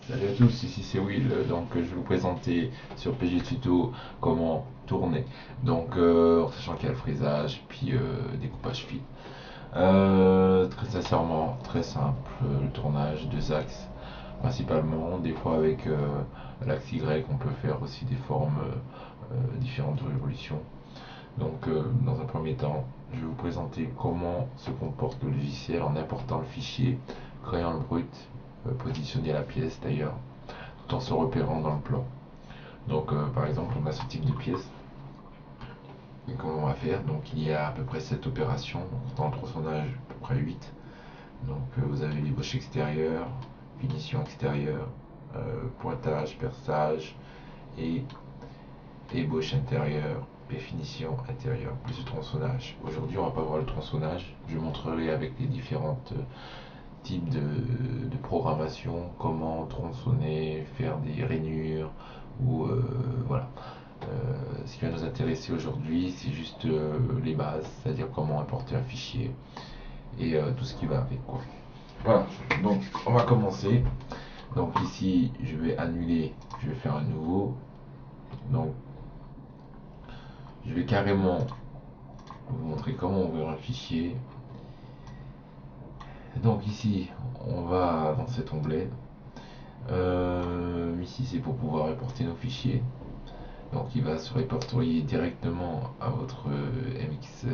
Salut à tous, ici c'est Will, donc je vais vous présenter sur PG Tuto comment tourner, en sachant qu'il y a le frisage, puis découpage fil. Très sincèrement, très simple, le tournage, deux axes principalement, des fois avec l'axe Y on peut faire aussi des formes différentes de révolution. Dans un premier temps, je vais vous présenter comment se comporte le logiciel en important le fichier, créant le brut, positionner la pièce d'ailleurs tout en se repérant dans le plan. Par exemple, on a ce type de pièce. Et comment on va faire? Donc, il y a à peu près 7 opérations. Dans le tronçonnage, à peu près 8. Vous avez l'ébauche extérieure, finition extérieure, pointage, perçage et ébauche intérieure et finition intérieure, plus le tronçonnage. Aujourd'hui, on va pas voir le tronçonnage. Je montrerai avec les différentes types de programmation, comment tronçonner, faire des rainures ou voilà. Ce qui va nous intéresser aujourd'hui, c'est juste les bases, c'est-à-dire comment importer un fichier et tout ce qui va avec quoi. Voilà, donc on va commencer. Donc ici, je vais annuler, je vais faire un nouveau. Donc je vais carrément vous montrer comment ouvrir un fichier. Donc ici, on va dans cet onglet. Ici, c'est pour pouvoir importer nos fichiers. Donc il va se répertorier directement à votre MCX.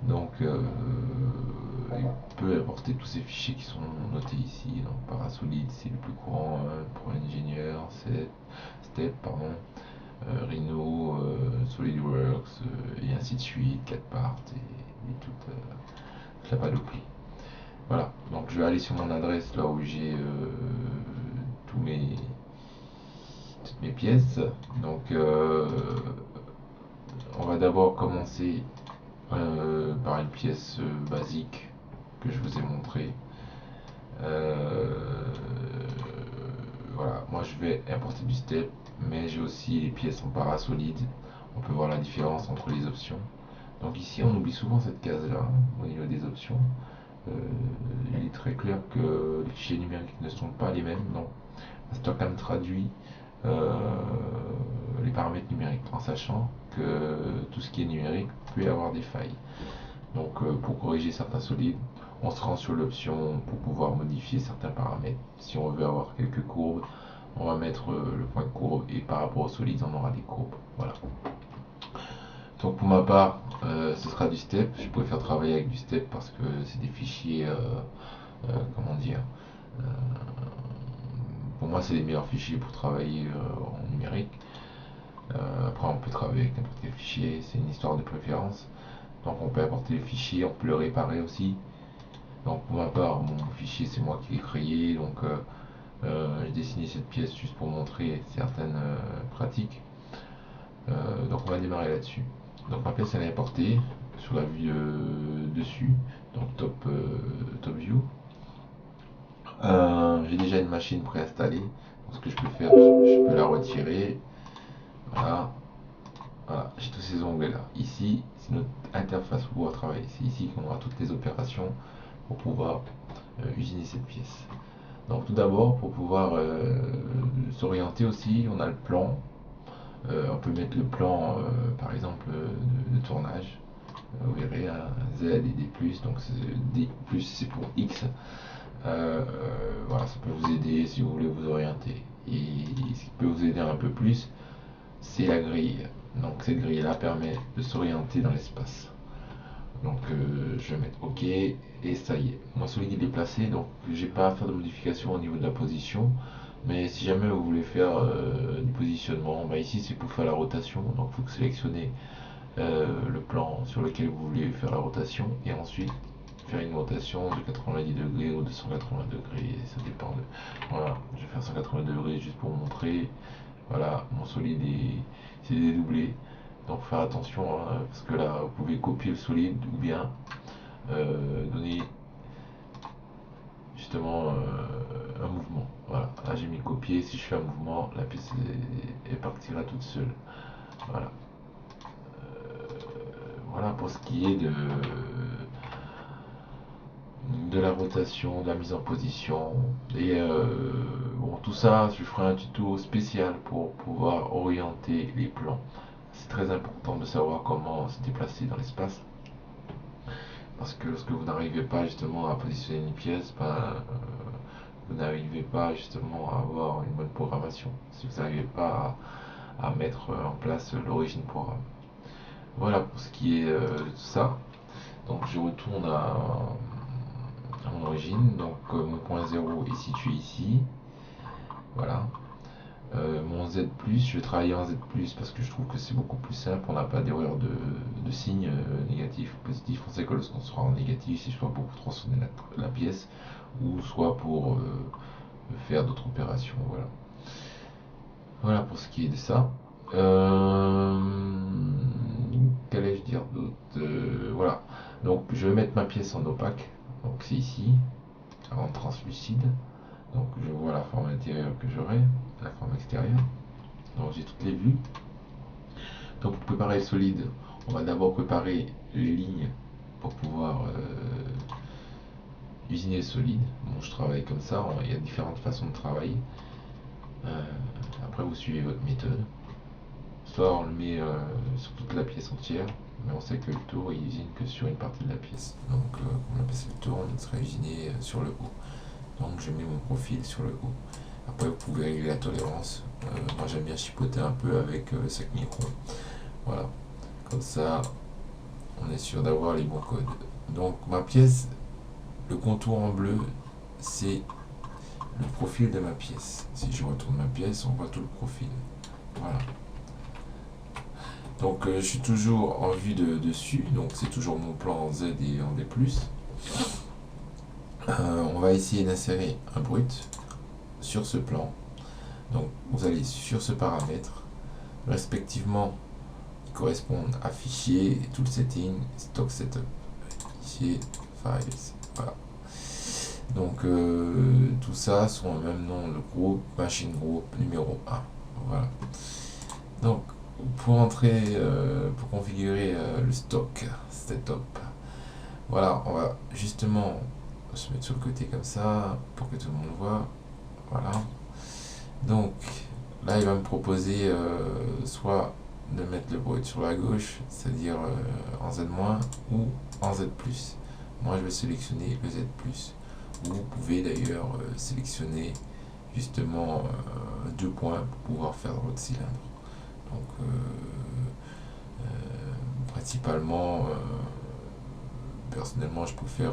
Il peut apporter tous ces fichiers qui sont notés ici. Donc Parasolid, c'est le plus courant pour l'ingénieur, c'est Step, pardon, Rhino, SolidWorks, et ainsi de suite, 4part et toute la panoplie. Voilà, donc je vais aller sur mon adresse là où j'ai tous mes, toutes mes pièces. Donc on va d'abord commencer par une pièce basique que je vous ai montré. Euh, voilà, moi je vais importer du step, mais j'ai aussi les pièces en parasolide. On peut voir la différence entre les options. Donc ici on oublie souvent cette case là au niveau des options. Euh, il est très clair que les fichiers numériques ne sont pas les mêmes. Donc Stockholm traduit euh, les paramètres numériques en sachant que tout ce qui est numérique peut y avoir des failles. Pour corriger certains solides, on se rend sur l'option pour pouvoir modifier certains paramètres. Si on veut avoir quelques courbes, on va mettre le point de courbe et par rapport aux solides, on aura des courbes. Voilà. Donc pour ma part, ce sera du step. Je préfère travailler avec du step parce que c'est des fichiers, comment dire, euh, pour moi c'est les meilleurs fichiers pour travailler en numérique. Après on peut travailler avec n'importe quel fichier, c'est une histoire de préférence. Donc on peut apporter le fichier, on peut le réparer aussi. Donc pour ma part, mon fichier c'est moi qui l'ai créé, j'ai dessiné cette pièce juste pour montrer certaines pratiques. Donc on va démarrer là-dessus. Donc ma pièce elle est importée sur la vue dessus, donc top view. J'ai déjà une machine préinstallée. Donc ce que je peux faire, je peux la retirer. Voilà, voilà, j'ai tous ces onglets là. Ici, c'est notre interface pour pouvoir travailler. C'est ici qu'on aura toutes les opérations pour pouvoir usiner cette pièce. Donc tout d'abord, pour pouvoir s'orienter aussi, on a le plan. On peut mettre le plan, par exemple, de tournage. Vous verrez, un Z et D+, donc D+, c'est pour X. Voilà, ça peut vous aider si vous voulez vous orienter. Et ce qui peut vous aider un peu plus, c'est la grille. Donc cette grille-là permet de s'orienter dans l'espace. Je vais mettre OK et ça y est. Mon solide il est placé, donc j'ai pas à faire de modification au niveau de la position. Mais si jamais vous voulez faire du positionnement, bah ici c'est pour faire la rotation. Donc il faut que sélectionner le plan sur lequel vous voulez faire la rotation et ensuite faire une rotation de 90 degrés ou de 180 degrés. Ça dépend de. Voilà, je vais faire 180 degrés juste pour vous montrer. Voilà, mon solide c'est dédoublé. Donc faire attention hein, parce que là vous pouvez copier le solide ou bien donner justement un mouvement. Voilà, là j'ai mis copier, si je fais un mouvement, la pièce elle partira toute seule. Voilà. Voilà pour ce qui est de la rotation, de la mise en position. Et bon, tout ça, je ferai un tuto spécial pour pouvoir orienter les plans. C'est très important de savoir comment se déplacer dans l'espace. Parce que lorsque vous n'arrivez pas justement à positionner une pièce, vous n'arrivez pas justement à avoir une bonne programmation. Si vous n'arrivez pas à mettre en place l'origine programme. Voilà pour ce qui est de tout ça. Donc je retourne à mon origine. Donc mon point 0 est situé ici. Voilà. Mon Z+, je vais travailler en Z+, parce que je trouve que c'est beaucoup plus simple, on n'a pas d'erreur de signes négatifs ou positifs. On sait que lorsqu'on sera en négatif, c'est soit pour tronçonner la pièce, ou soit pour faire d'autres opérations. Voilà. Voilà pour ce qui est de ça. Qu'allais-je dire d'autre? Voilà. Donc je vais mettre ma pièce en opaque. Donc c'est ici, en translucide. Donc je vois la forme intérieure que j'aurai, la forme extérieure. Donc j'ai toutes les vues. Donc pour préparer le solide, on va d'abord préparer les lignes pour pouvoir usiner le solide. Bon, je travaille comme ça, il y a différentes façons de travailler. Après vous suivez votre méthode. Soit on le met sur toute la pièce entière, mais on sait que le tour il usine que sur une partie de la pièce. Donc on appelle ça le tour, il sera usiné sur le haut. Donc je mets mon profil sur le haut. Après vous pouvez régler la tolérance. Moi j'aime bien chipoter un peu avec 5 microns. Voilà. Comme ça on est sûr d'avoir les bons codes. Donc ma pièce, le contour en bleu, c'est le profil de ma pièce. Si je retourne ma pièce, on voit tout le profil. Voilà. Donc je suis toujours en vue de dessus, donc c'est toujours mon plan en Z et en D+. On va essayer d'insérer un brut sur ce plan. Donc vous allez sur ce paramètre, respectivement ils correspondent à fichier, tool setting, stock setup, fichier, files, voilà. Donc tout ça sont le même nom, le groupe, machine group numéro 1. Voilà. Donc pour entrer, pour configurer le stock setup, voilà, on va justement se mettre sur le côté comme ça pour que tout le monde voit. Voilà. Donc là il va me proposer soit de mettre le brut sur la gauche, c'est-à-dire en Z- ou en Z+. Moi je vais sélectionner le Z+. Vous pouvez d'ailleurs sélectionner justement 2 points pour pouvoir faire votre cylindre. Donc principalement personnellement je préfère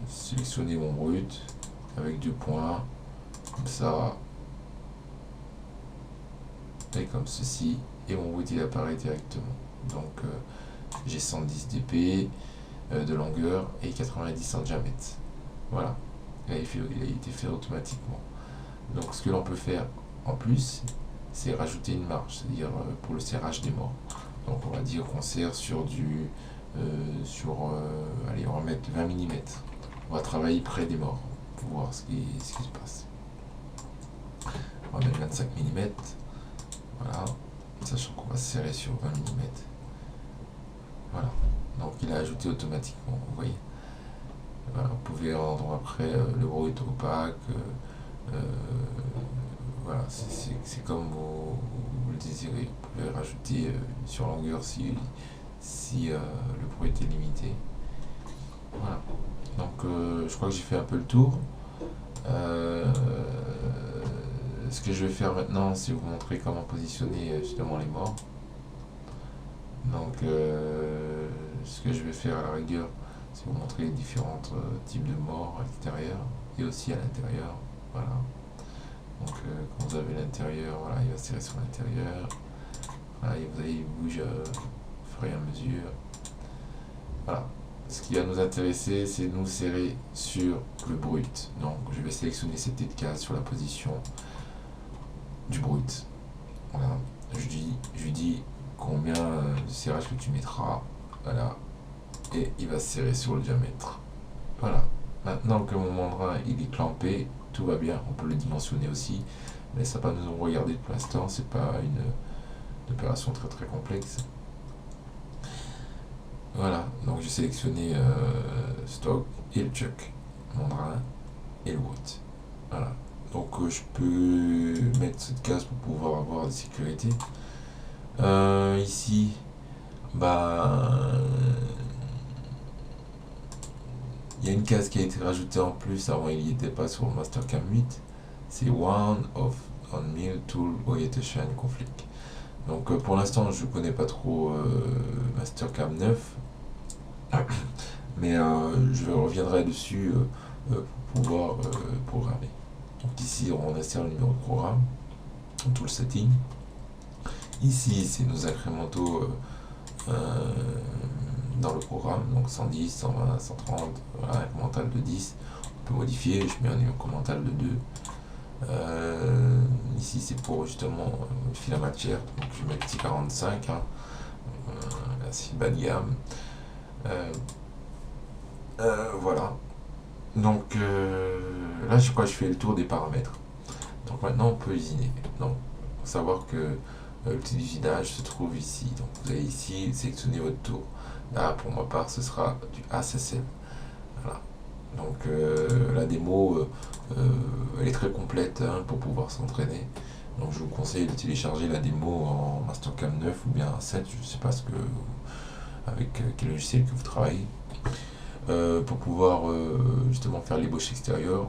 sélectionner mon brut avec 2 points comme ça et comme ceci, et mon brut il apparaît directement. Donc j'ai 110 dp de longueur et 90 en diamètre. Voilà, il a été fait automatiquement. Donc ce que l'on peut faire en plus, c'est rajouter une marge, c'est-à-dire pour le serrage des morts. Donc on va dire qu'on serre sur du allez, on va mettre 20 mm. On va travailler près des morts pour voir ce qui se passe. On va mettre 25 mm. Voilà, sachant qu'on va serrer sur 20 mm. Voilà, donc il a ajouté automatiquement, vous voyez. Voilà, vous pouvez rendre après le brut opaque. Voilà, c'est comme vous le désirez. Vous pouvez rajouter sur longueur si le brut est limité. Voilà, donc je crois que j'ai fait un peu le tour. Ce que je vais faire maintenant, c'est vous montrer comment positionner justement les morts. Donc ce que je vais faire à la rigueur, c'est vous montrer les différents types de morts à l'extérieur et aussi à l'intérieur. Voilà. Donc quand vous avez l'intérieur, voilà, il va serrer sur l'intérieur. Voilà, et vous allez bouger au fur et à mesure. Voilà. Ce qui va nous intéresser, c'est nous serrer sur le brut. Donc je vais sélectionner cette tête de case sur la position du brut. Voilà. Je lui dis combien de serrage que tu mettras. Voilà. Et il va serrer sur le diamètre. Voilà. Maintenant que mon membrane il est clampé, tout va bien. On peut le dimensionner aussi. Mais ça va pas nous regarder pour l'instant. C'est pas une opération très très complexe. Voilà. Donc j'ai sélectionné stock. et le chuck, mon drain et le watt. Voilà. Donc je peux mettre cette case pour pouvoir avoir la sécurité. Ici, bah, il y a une case qui a été rajoutée en plus, avant il n'y était pas sur le Mastercam 8. C'est One of on Mill Tool Orientation Conflict. Donc pour l'instant je connais pas trop Mastercam 9, mais je reviendrai dessus pour pouvoir programmer. Donc ici on insère le numéro de programme, tout le setting. Ici c'est nos incrémentaux dans le programme, donc 110, 120, 130, voilà, incrémental de 10. On peut modifier, je mets un incrémental de 2. Ici c'est pour justement modifier la matière, donc je vais mettre petit 45, hein. Là c'est bas de gamme. Voilà. Donc là je crois que je fais le tour des paramètres. Donc maintenant on peut usiner. Donc il faut savoir que l'outil d'usinage se trouve ici. Donc vous allez ici sélectionner votre tour. Là pour ma part ce sera du ASSL. Voilà. Donc la démo elle est très complète, hein, pour pouvoir s'entraîner. Donc je vous conseille de télécharger la démo en Mastercam 9 ou bien 7, je ne sais pas avec quel logiciel que vous travaillez. Pour pouvoir justement faire l'ébauche extérieure,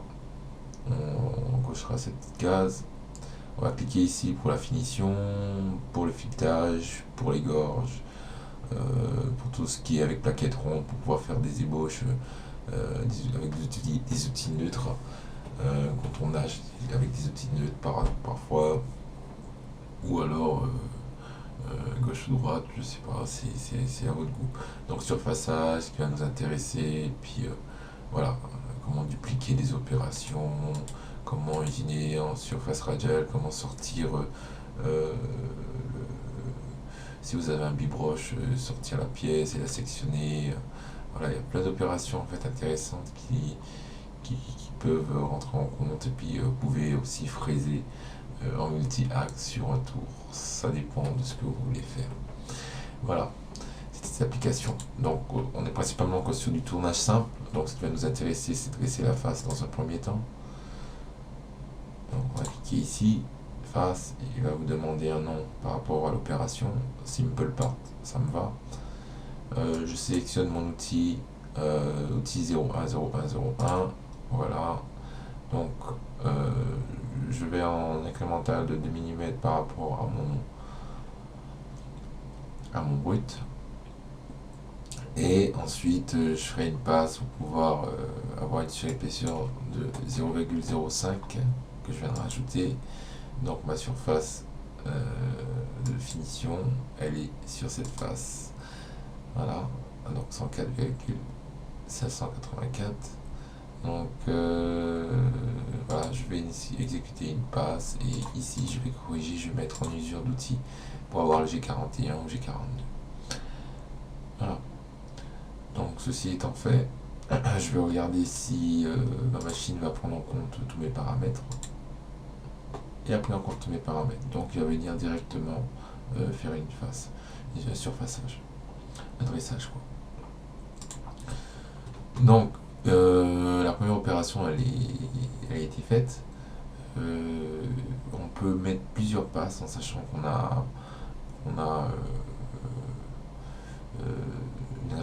on cochera cette petite case. On va cliquer ici pour la finition, pour le filetage, pour les gorges, pour tout ce qui est avec plaquettes rondes, pour pouvoir faire des ébauches avec des outils neutres. Quand on nage avec des outils neutres parfois, ou alors gauche ou droite, je sais pas, c'est à votre goût. Donc surfaçage, ce qui va nous intéresser, et puis voilà, comment dupliquer des opérations, comment usiner en surface radiale, comment sortir, si vous avez un bibroche, sortir la pièce et la sectionner. Voilà, il y a plein d'opérations en fait intéressantes qui peuvent rentrer en compte, et puis vous pouvez aussi fraiser en multi-axe sur un tour, ça dépend de ce que vous voulez faire. Voilà, c'est cette application. Donc on est principalement sur du tournage simple, donc ce qui va nous intéresser c'est de dresser la face dans un premier temps. Donc on va cliquer ici, face, et il va vous demander un nom par rapport à l'opération. Simple Part, ça me va. Je sélectionne mon outil, outil 010101, voilà. Donc je vais en incrémental de 2 mm par rapport à mon brut. Et ensuite je ferai une passe pour pouvoir avoir une surépaisseur de 0,05 que je viens de rajouter. Donc ma surface de finition, elle est sur cette face. Voilà, donc 104,584. Donc voilà, je vais exécuter une passe, et ici je vais corriger, je vais mettre en usure d'outils pour avoir le G41 ou G42. Voilà. Donc ceci étant fait, je vais regarder si ma machine va prendre en compte tous mes paramètres. Et après en compte tous mes paramètres. Donc il va venir directement faire une face, un surfaçage, un dressage quoi. Donc la première opération elle a été faite. On peut mettre plusieurs passes en sachant qu'on a une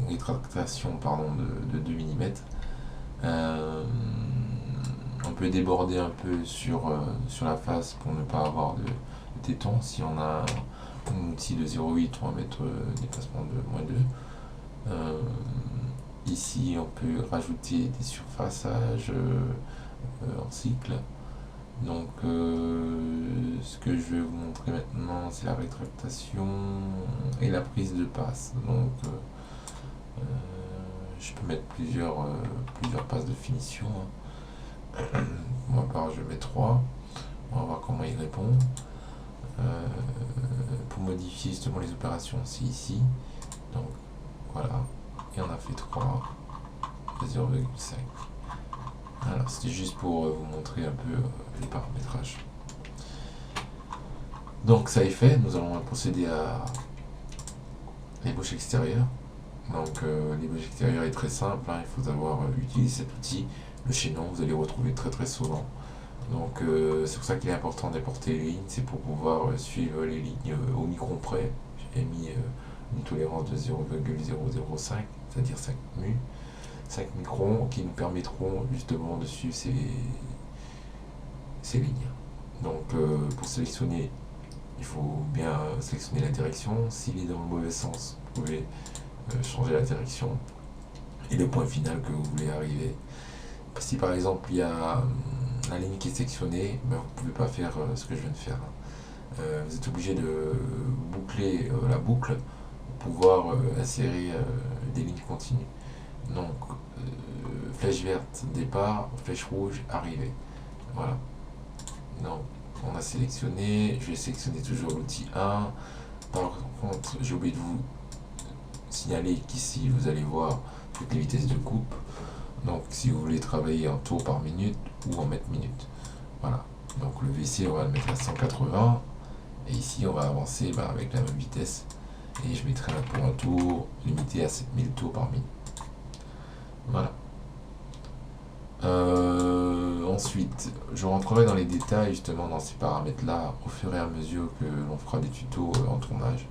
rétractation de 2 mm. On peut déborder un peu sur la face pour ne pas avoir de téton. Si on a un outil de 0,8, on va mettre déplacement de -2. Ici on peut rajouter des surfaçages en cycle. Donc ce que je vais vous montrer maintenant c'est la rétractation et la prise de passe. Donc je peux mettre plusieurs passes de finition, hein. Pour ma part je mets 3. On va voir comment il répond. Pour modifier justement les opérations, c'est ici. Donc voilà, et on a fait 3 de 0,5. Alors c'était juste pour vous montrer un peu les paramétrages. Donc ça est fait, nous allons procéder à l'ébauche extérieure. Donc l'ébauche extérieure est très simple, hein, il faut savoir utiliser cet outil. Le chaînon, vous allez le retrouver très très souvent. Donc c'est pour ça qu'il est important d'importer les lignes, c'est pour pouvoir suivre les lignes au micron près. J'ai mis une tolérance de 0,005, c'est-à-dire 5 mu, 5 microns qui nous permettront justement de suivre ces lignes. Donc pour sélectionner, il faut bien sélectionner la direction. S'il est dans le mauvais sens, vous pouvez changer la direction et le point final que vous voulez arriver. Si par exemple il y a la ligne qui est sectionnée, ben, vous ne pouvez pas faire ce que je viens de faire. Vous êtes obligé de boucler la boucle pour pouvoir insérer des lignes continues. Donc flèche verte départ, flèche rouge arrivée. Voilà. Donc on a sélectionné, je vais sélectionner toujours l'outil 1. Par contre, j'ai oublié de vous signaler qu'ici vous allez voir toutes les vitesses de coupe. Donc si vous voulez travailler en tours par minute ou en mètres minutes. Voilà. Donc le WC on va le mettre à 180. Et ici on va avancer avec la même vitesse. Et je mettrai pour un tour limité à 7000 tours par minute. Voilà. Ensuite, je rentrerai dans les détails justement dans ces paramètres là au fur et à mesure que l'on fera des tutos en tournage.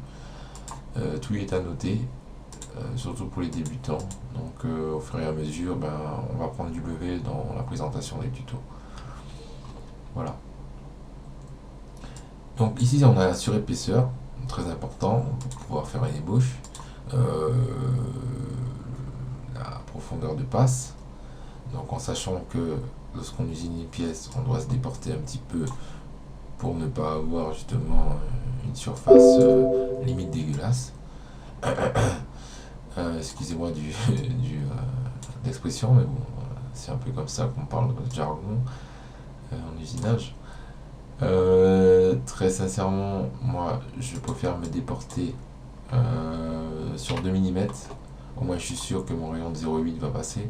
Tout est à noter. Surtout pour les débutants. Donc au fur et à mesure, on va prendre du level dans la présentation des tutos. Voilà. Donc ici on a la surépaisseur, très important pour pouvoir faire une ébauche. La profondeur de passe. Donc en sachant que lorsqu'on usine une pièce, on doit se déporter un petit peu pour ne pas avoir justement une surface limite dégueulasse. Excusez-moi d'expression, mais bon, c'est un peu comme ça qu'on parle de jargon en usinage. Très sincèrement, moi, je préfère me déporter sur 2 mm. Au moins, je suis sûr que mon rayon de 0,8 va passer.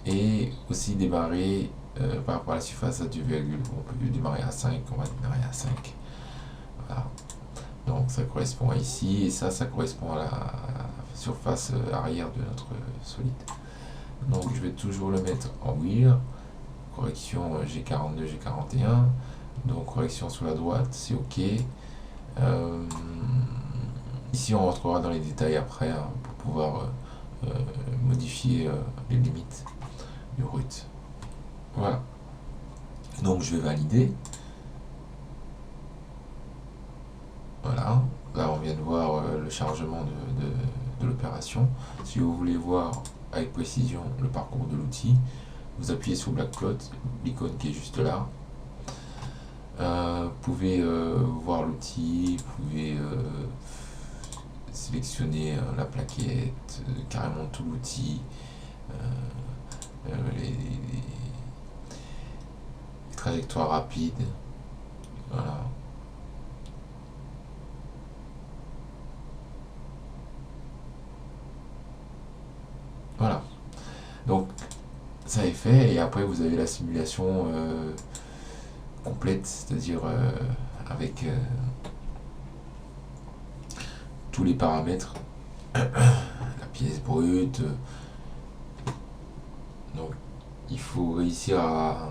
Et aussi démarrer par rapport à la surface à du virgule. On peut démarrer à 5, on va démarrer à 5. Voilà. Donc ça correspond à ici, et ça correspond à la surface arrière de notre solide. Donc je vais toujours le mettre en wheel, correction G42, G41, donc correction sur la droite, c'est ok. Ici on rentrera dans les détails après pour pouvoir modifier les limites du route. Voilà. Donc je vais valider. Voilà, là on vient de voir le chargement de l'opération. Si vous voulez voir avec précision le parcours de l'outil, vous appuyez sur Black Cloud, l'icône qui est juste là. Vous pouvez voir l'outil, vous pouvez sélectionner la plaquette, carrément tout l'outil, les trajectoires rapides. Voilà. Voilà. Donc ça est fait, et après vous avez la simulation complète, c'est-à-dire avec tous les paramètres, la pièce brute. Donc il faut réussir à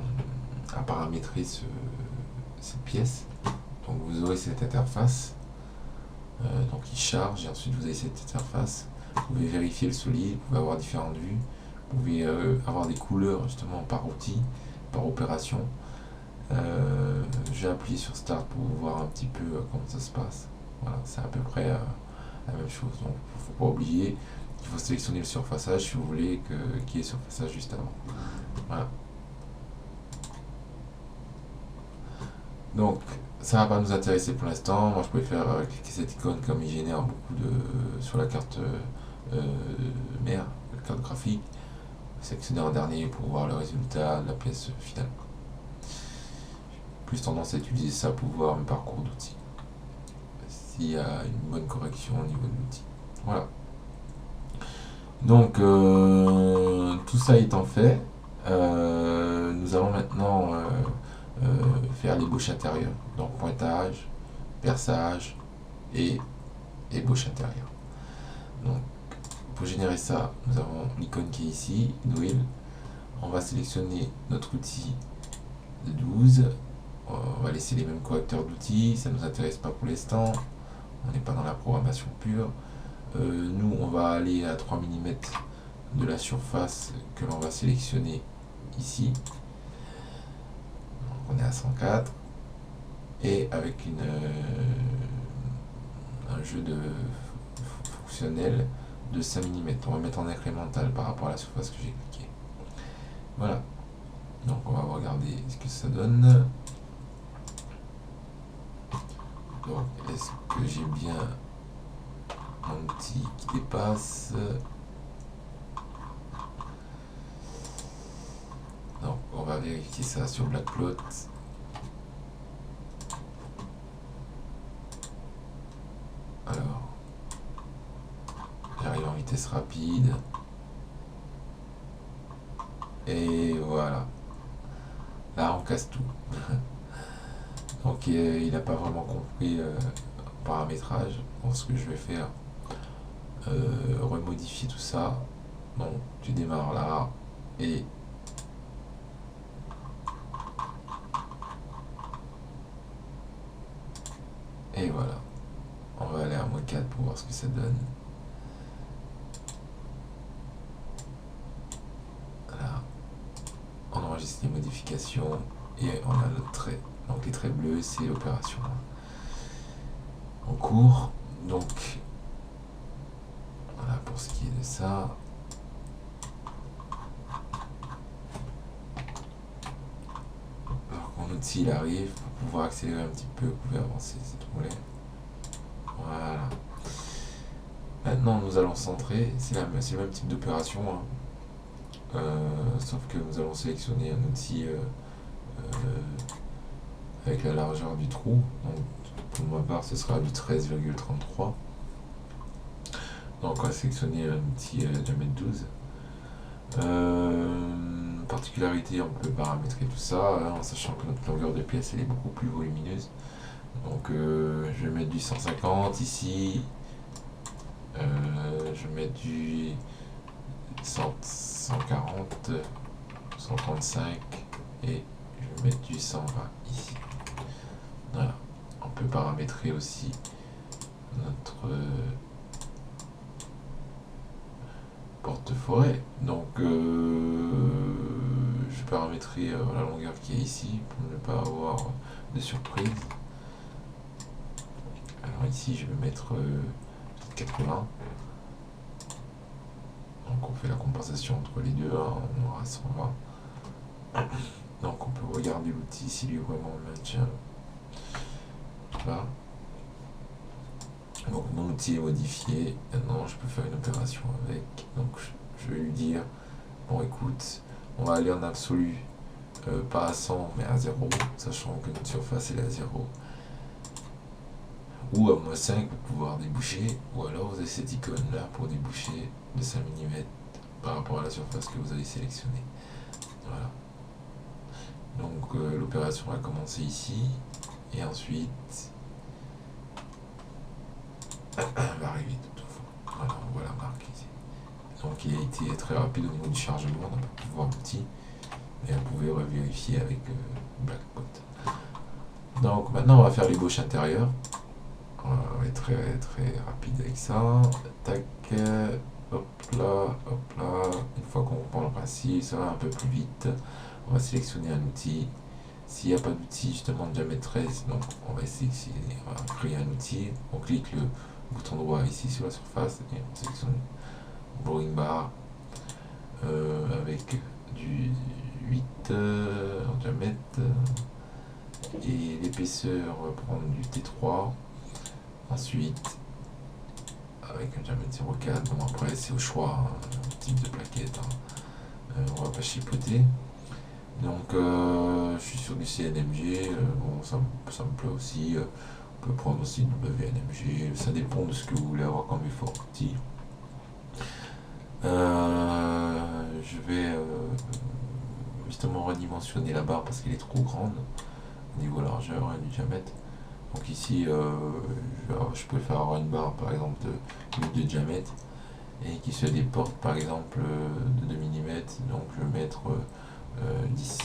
paramétrer cette pièce. Donc vous aurez cette interface, donc il charge, et ensuite vous avez cette interface. Vous pouvez vérifier le solide, vous pouvez avoir différentes vues, vous pouvez avoir des couleurs justement par outil, par opération. J'ai appuyé sur Start pour voir un petit peu comment ça se passe. Voilà, c'est à peu près la même chose. Donc il ne faut pas oublier qu'il faut sélectionner le surfaçage si vous voulez qu'il y ait surfaçage juste avant. Voilà. Donc ça va pas nous intéresser pour l'instant. Moi je préfère cliquer cette icône comme il génère beaucoup sur la carte mère, la carte graphique. Sélectionner en dernier pour voir le résultat de la pièce finale. Plus tendance à utiliser ça pour voir le parcours d'outil, s'il y a une bonne correction au niveau de l'outil. Voilà. Donc tout ça étant fait, nous allons maintenant faire l'ébauche intérieure. Donc pointage, perçage et ébauche intérieure. Donc pour générer ça, nous avons l'icône qui est ici, Drill. On va sélectionner notre outil de 12. On va laisser les mêmes correcteurs d'outils, ça ne nous intéresse pas pour l'instant. On n'est pas dans la programmation pure. Nous, on va aller à 3 mm de la surface que l'on va sélectionner ici. Donc on est à 104. Et avec un jeu de fonctionnel de 5 mm. On va mettre en incrémental par rapport à la surface que j'ai cliqué. Voilà. Donc on va regarder ce que ça donne. Donc est-ce que j'ai bien mon outil qui dépasse? Donc on va vérifier ça sur Blackplot. Alors, j'arrive en vitesse rapide. Et voilà. Là, on casse tout. Donc, il n'a pas vraiment compris le paramétrage. Donc, ce que je vais faire, remodifier tout ça. Donc, tu démarres là. Et voilà. On va aller à -4 pour voir ce que ça donne. Là, on enregistre les modifications et on a notre trait. Donc les traits bleus, c'est l'opération en cours. Donc voilà pour ce qui est de ça. Alors quand l'outil il arrive, pour pouvoir accélérer un petit peu, vous pouvez avancer ces trous-là. Voilà. Maintenant, nous allons centrer. C'est le même type d'opération, hein. Sauf que nous allons sélectionner un outil avec la largeur du trou. Donc, pour ma part, ce sera du 13,33. Donc, on va sélectionner un outil diamètre 12. Particularité, on peut paramétrer tout ça, hein, en sachant que notre longueur de pièce elle est beaucoup plus volumineuse. Donc je vais mettre du 150 ici, je vais mettre du 140, 135 et je vais mettre du 120 ici. Voilà, on peut paramétrer aussi notre porte-forêt. Donc je paramétrer la longueur qui est ici pour ne pas avoir de surprise. Alors ici je vais mettre 80. Donc on fait la compensation entre les deux, hein, on aura 120. Donc on peut regarder l'outil s'il lui vraiment maintient. Là. Donc mon outil est modifié. Maintenant je peux faire une opération avec. Donc je vais lui dire, bon écoute, on va aller en absolu, pas à 100 mais à 0, sachant que notre surface est à 0. Ou à -5 pour pouvoir déboucher, ou alors vous avez cette icône là pour déboucher de 5 mm par rapport à la surface que vous avez sélectionnée. Voilà. Donc l'opération va commencer ici, et ensuite elle va arriver toutefois. Voilà, on voit la marque ici. Donc il a été très rapide au niveau du chargement, on n'a pas pu voir l'outil, mais vous pouvez revérifier avec Blackplot. Donc maintenant on va faire l'ébauche intérieure. On va être très rapide avec ça. Tac, hop là, hop là. Une fois qu'on comprend le principe, ça va un peu plus vite. On va sélectionner un outil. S'il n'y a pas d'outil justement de diamètre 13, donc on va créer un outil. On clique le bouton droit ici sur la surface et on sélectionne Drawing Bar avec du 8 en diamètre. Et l'épaisseur, on va prendre du T3. Ensuite, avec un diamètre 0,4, bon après c'est au choix, hein, le type de plaquette, hein. On va pas chipoter. Donc je suis sur du CNMG, bon ça me plaît aussi, on peut prendre aussi du WNMG, ça dépend de ce que vous voulez avoir comme effort petit. Je vais justement redimensionner la barre parce qu'elle est trop grande au niveau largeur et du diamètre. Donc ici, je peux faire avoir une barre par exemple de diamètre et qui se déporte par exemple de 2 mm, donc je vais mettre 10,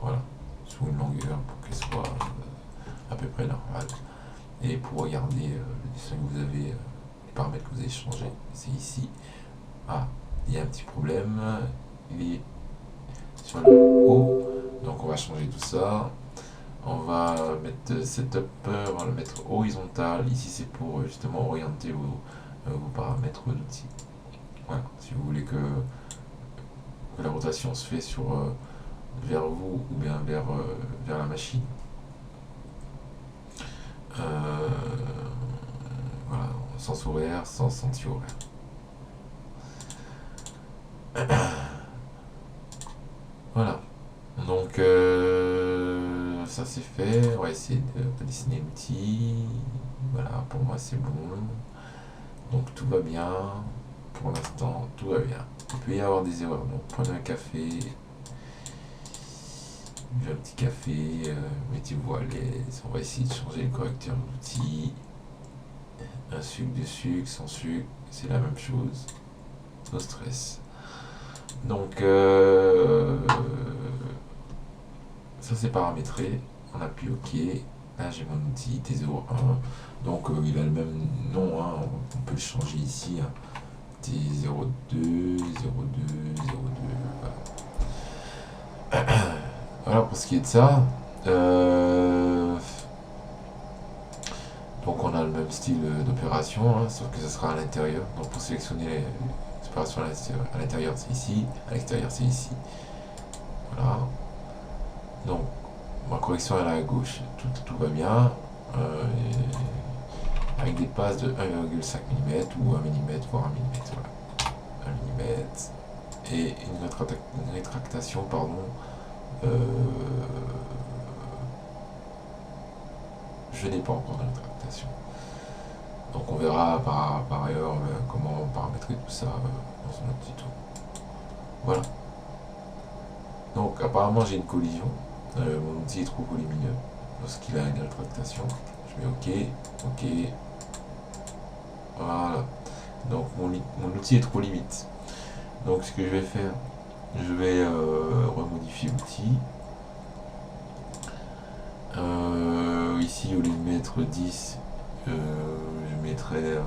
voilà, sous une longueur pour qu'elle soit à peu près normale. Et pour regarder le dessin que vous avez, les paramètres que vous avez changés, c'est ici. Ah, il y a un petit problème, il est sur le haut, donc on va changer tout ça. On va mettre setup, on va le mettre horizontal. Ici, c'est pour justement orienter vos paramètres d'outils. Voilà, si vous voulez que la rotation se fait vers vous ou bien vers la machine. Voilà, sens horaire, sens anti-horaire. Voilà, donc ça c'est fait. On va essayer de dessiner l'outil. Voilà, pour moi c'est bon. Donc tout va bien. Pour l'instant, tout va bien. Il peut y avoir des erreurs. Donc prenez un café. Un petit café. Mettez-vous à l'aise. On va essayer de changer le correcteur d'outil. Un sucre, de sucre, sans sucre. C'est la même chose. No stress. Donc ça c'est paramétré. On appuie OK. Là j'ai mon outil T01. Donc il a le même nom. Hein. On peut le changer ici. Hein. T02, 02, 02. Voilà. Voilà pour ce qui est de ça. Donc on a le même style d'opération, hein, sauf que ce sera à l'intérieur. Donc pour sélectionner les opérations à l'intérieur c'est ici, à l'extérieur c'est ici. Voilà. Donc ma correction elle est à gauche, tout va bien. Avec des passes de 1,5 mm ou 1 mm voire 1 mm. Voilà. 1 mm et une rétractation pardon. Je n'ai pas encore de rétractation. Donc on verra par ailleurs comment paramétrer tout ça dans un autre tuto. Voilà. Donc apparemment j'ai une collision. Mon outil est trop volumineux lorsqu'il a une rétractation. Je mets OK, OK. Voilà. Donc mon outil est trop limite. Donc ce que je vais faire, je vais remodifier l'outil. Ici au lieu de mettre 10, je mettrai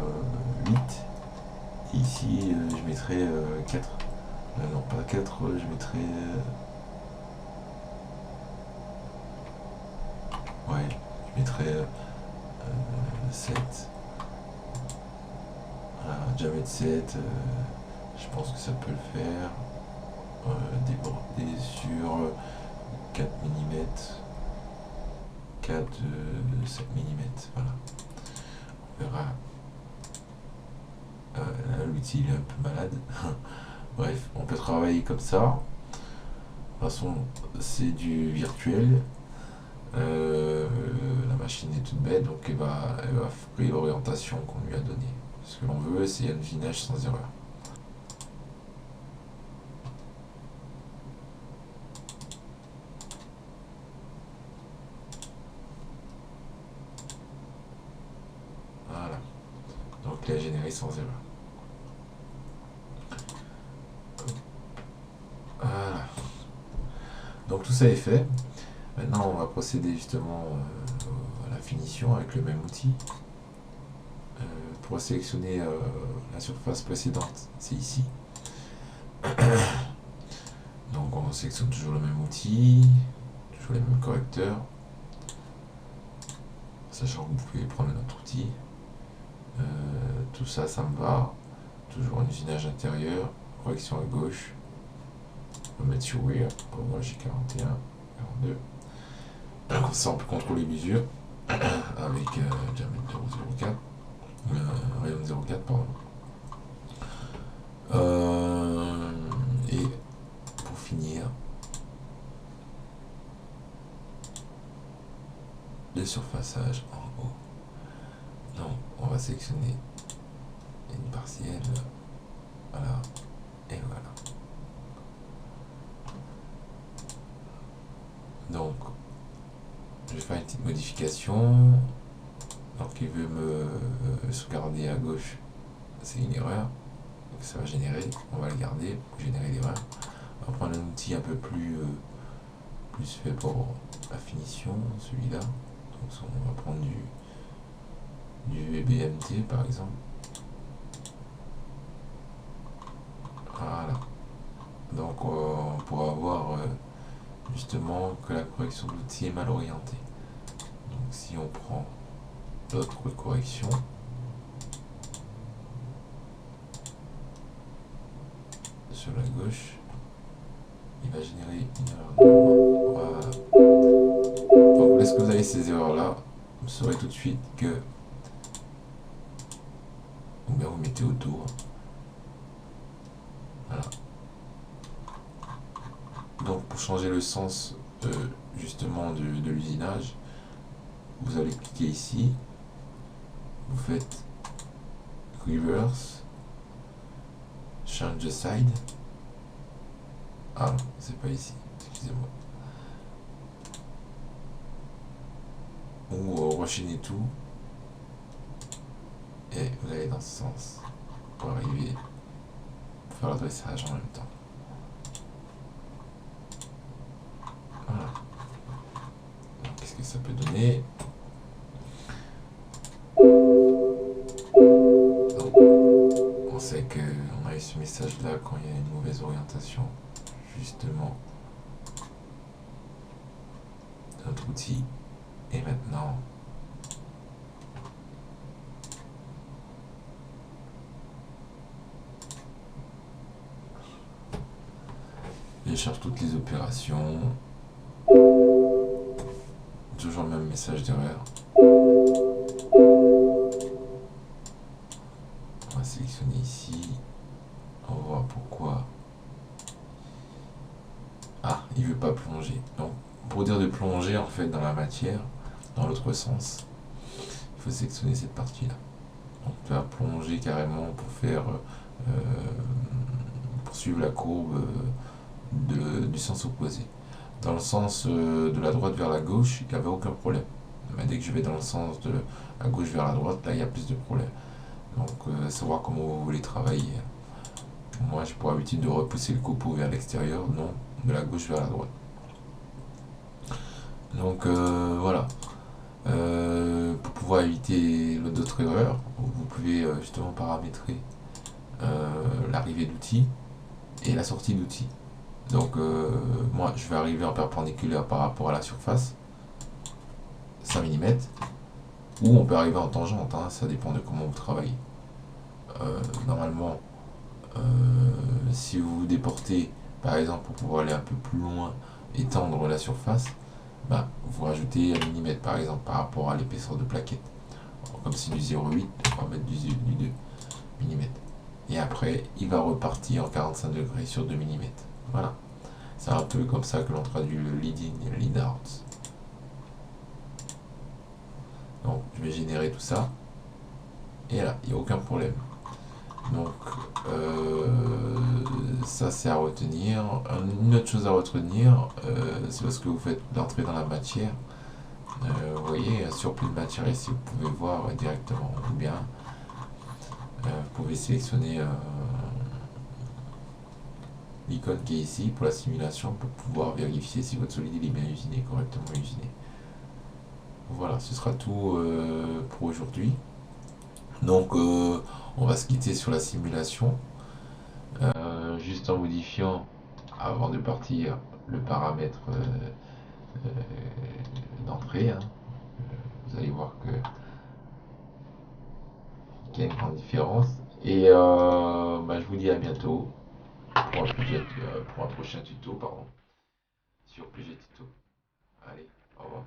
8. Ici je mettrai 4. Non pas 4, je mettrai... ouais, je mettrai 7. Diamètre 7, je pense que ça peut le faire. Déborder sur 4 mm. 4, 7 mm, voilà. On verra. L'outil il est un peu malade. Bref, on peut travailler comme ça. De toute façon, c'est du virtuel. La machine est toute bête, donc elle va faire l'orientation qu'on lui a donnée. Ce que l'on veut, c'est un usinage sans erreur. Voilà. Donc il a généré sans erreur. Voilà. Donc tout ça est fait. Maintenant, on va procéder justement à la finition avec le même outil. Pour sélectionner la surface précédente, c'est ici. Donc on sélectionne toujours le même outil, toujours les mêmes correcteurs, sachant que vous pouvez prendre un autre outil. Tout ça, ça me va. Toujours un usinage intérieur, correction à gauche. On va mettre sur Weir, pour moi j'ai 41, 42. Comme ça on peut contrôler l'usure avec diamètre 0,04. Rayon 0,4 pardon. Et pour finir, le surfaçage en haut. Donc on va sélectionner une partielle, voilà, et voilà. Donc je faire une petite modification. Donc il veut me sauvegarder à gauche, c'est une erreur. Donc ça va générer, on va le garder pour générer l'erreur. On va prendre un outil un peu plus fait pour la finition, celui-là. Donc on va prendre du BMT par exemple. Voilà. Donc on pourra voir justement que la correction de l'outil est mal orientée. Donc si on prend l'autre correction, sur la gauche, il va générer une erreur. Voilà. Donc lorsque vous avez ces erreurs là, vous saurez tout de suite que ou bien vous mettez autour. Voilà. Donc pour changer le sens justement de l'usinage, vous allez cliquer ici, vous faites reverse, change the side. Ah non, c'est pas ici, excusez-moi. Ou rechaîner tout et vous allez dans ce sens pour arriver à faire l'adressage en même temps. Voilà. Qu'est-ce que ça peut donner? Donc, on sait qu'on a eu ce message là quand il y a une mauvaise orientation justement de notre outil. Et maintenant je cherche toutes les opérations, toujours le même message d'erreur. On va sélectionner ici, on va voir pourquoi. Ah, il veut pas plonger. Donc pour dire de plonger en fait dans la matière, dans l'autre sens, il faut sélectionner cette partie là. Donc tu vas plonger carrément pour faire pour suivre la courbe du sens opposé. Dans le sens de la droite vers la gauche, il n'y avait aucun problème. Mais dès que je vais dans le sens de la gauche vers la droite, là il y a plus de problèmes. Donc savoir comment vous voulez travailler. Moi j'ai pour habitude de repousser le copeau vers l'extérieur, non, de la gauche vers la droite. Donc voilà. Pour pouvoir éviter d'autres erreurs, vous pouvez justement paramétrer l'arrivée d'outils et la sortie d'outils. Donc moi je vais arriver en perpendiculaire par rapport à la surface, 5 mm, ou on peut arriver en tangente, hein, ça dépend de comment vous travaillez. Normalement, si vous vous déportez par exemple pour pouvoir aller un peu plus loin, étendre la surface, bah, vous rajoutez 1 mm par exemple par rapport à l'épaisseur de plaquette. Alors, comme c'est du 0,8, on va mettre du 2 mm. Et après, il va repartir en 45 degrés sur 2 mm. Voilà. C'est un peu comme ça que l'on traduit le lead in, lead out. Donc, je vais générer tout ça. Et là, il n'y a aucun problème. Donc, ça c'est à retenir. Une autre chose à retenir, c'est lorsque vous faites l'entrée dans la matière. Vous voyez, un surplus de matière ici, vous pouvez voir directement. Ou bien, vous pouvez sélectionner l'icône qui est ici pour la simulation pour pouvoir vérifier si votre solide est bien usiné, correctement usiné. Voilà, ce sera tout pour aujourd'hui. Donc on va se quitter sur la simulation, juste en modifiant avant de partir le paramètre d'entrée. Hein. Vous allez voir qu'il y a une grande différence. Et bah, je vous dis à bientôt pour un prochain tuto, pardon, sur PG Tuto. Allez, au revoir.